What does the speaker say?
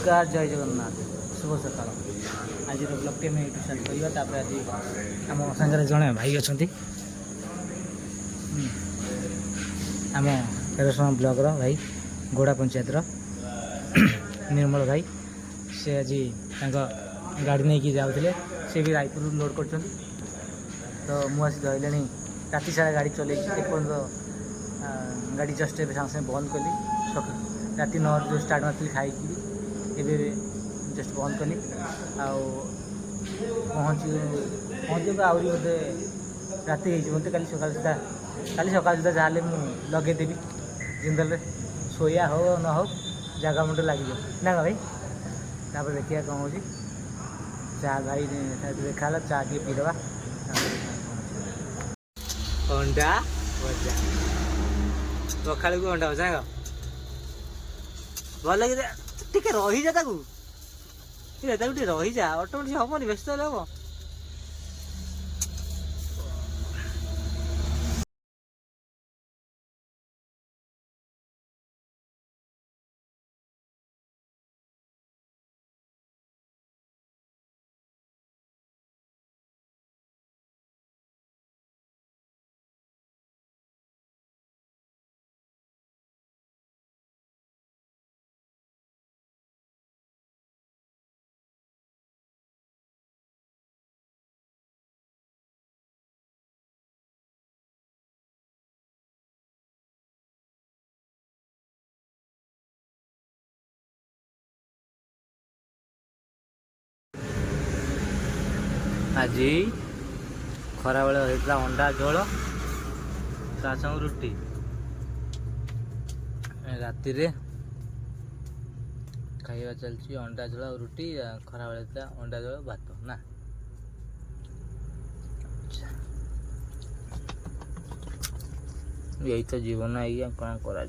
नमस्कार जय जगन्नाथ शुभ सकाल आज ब्लॉग टी यूट्यूब स्टार्ट करवा तापर आज आम सागर जड़े भाई अच्छा आम तेरसमा ब्लॉक भाई गोड़ा पंचायत निर्मल भाई से आज गाड़ी नहीं कि जाऊे से भी रायपुर लोड कर तो मुझे रही राति सारा गाड़ी चल गाड़ी जस्ट सागे सागे बंद कली राति 9 जो स्टार्ट मार्ती खाई जस्ट बंद कली पहुँची आहरी बोधे राति मत काली सका सुधा जहाँ लगेदेवी जिंदल सोया हो न हो जगह मुंडे लगे ना भाई तापर देखिए कौन हो चा भाई देखा चा टे पीदबा अंडा भजा सका को अंडा भजा भल लगे टे रही जा रही जा ऑटोमेटिक हम व्यस्त हम आज खरा बेले होता अंडा झोल ता संग रुटी राति खाଇବା चलती अंडा झोल रुटी खरा बेले होता अंडा झोल भात ना यही तो जीवन है कौन करा।